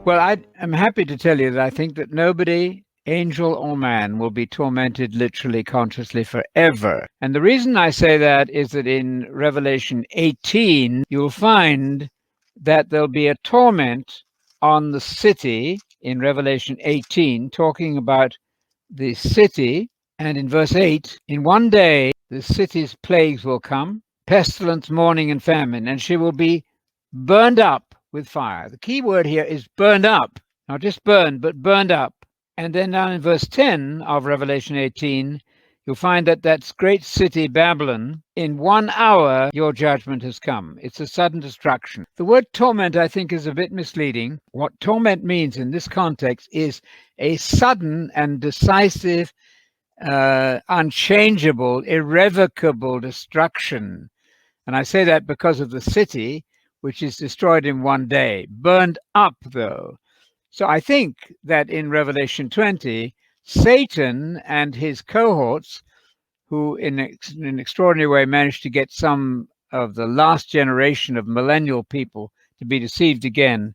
Well, I'm happy to tell you that I think that nobody, angel or man, will be tormented literally, consciously forever. And the reason I say that is that in Revelation 18, you'll find that there'll be a torment on the city in Revelation 18, talking about the city. And in verse 8, in one day the city's plagues will come, pestilence, mourning, and famine, and she will be burned up with fire. The key word here is burned up, not just burned, but burned up. And then down in verse 10 of Revelation 18, you'll find that that's great city Babylon, in 1 hour your judgment has come. It's a sudden destruction. The word torment, I think, is a bit misleading. What torment means in this context is a sudden and decisive, unchangeable, irrevocable destruction. And I say that because of the city, which is destroyed in 1 day, burned up, though. So I think that in Revelation 20, Satan and his cohorts, who in an extraordinary way managed to get some of the last generation of millennial people to be deceived again,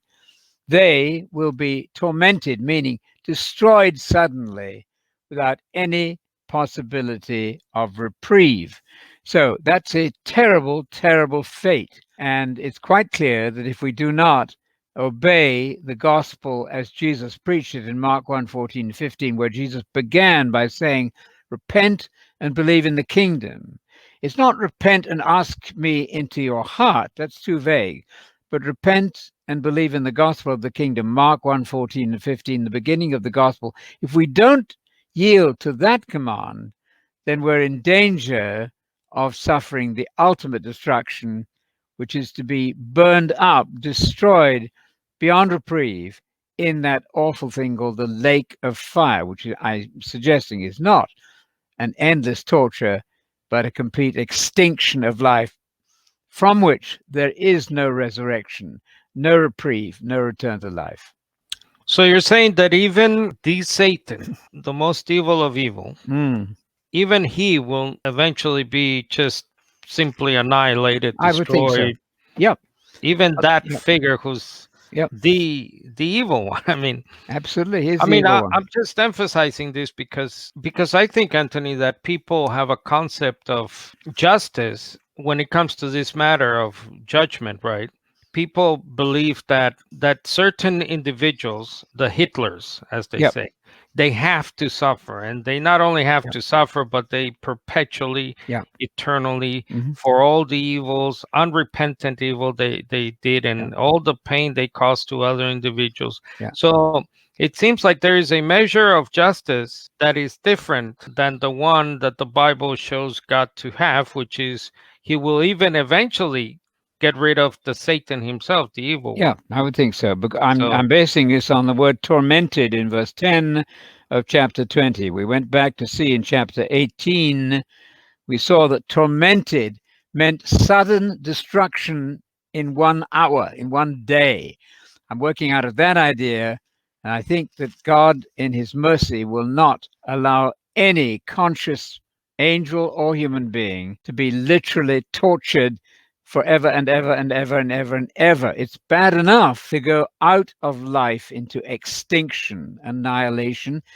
they will be tormented, meaning destroyed suddenly without any possibility of reprieve. So that's a terrible, terrible fate. And it's quite clear that if we do not obey the gospel as Jesus preached it in Mark 1:14-15, where Jesus began by saying, repent and believe in the kingdom. It's not repent and ask me into your heart. That's too vague. But repent and believe in the gospel of the kingdom, Mark 1:14-15, the beginning of the gospel. If we don't yield to that command, then we're in danger of suffering the ultimate destruction, which is to be burned up, destroyed beyond reprieve in that awful thing called the lake of fire, which I'm suggesting is not an endless torture, but a complete extinction of life from which there is no resurrection, no reprieve, no return to life. So you're saying that even the Satan, the most evil of evil, even he will eventually be just simply annihilated, destroyed. I would think so. Yep. Even that Yep. figure who's the evil one. I mean, absolutely. I'm just emphasizing this because I think, Anthony, that people have a concept of justice when it comes to this matter of judgment, right? People believe that certain individuals, the Hitlers, as they say, they have to suffer, and they not only have to suffer, but they perpetually, eternally, for all the evils, unrepentant evil they did, and all the pain they caused to other individuals. So it seems like there is a measure of justice that is different than the one that the Bible shows God to have, which is he will even eventually get rid of the Satan himself, the evil one. I would think so. But I'm basing this on the word tormented in verse 10 of chapter 20. We went back to see in chapter 18, we saw that tormented meant sudden destruction in 1 hour, in 1 day. I'm working out of that idea, and I think that God, in his mercy, will not allow any conscious angel or human being to be literally tortured forever and ever and ever and ever and ever. It's bad enough to go out of life into extinction, annihilation,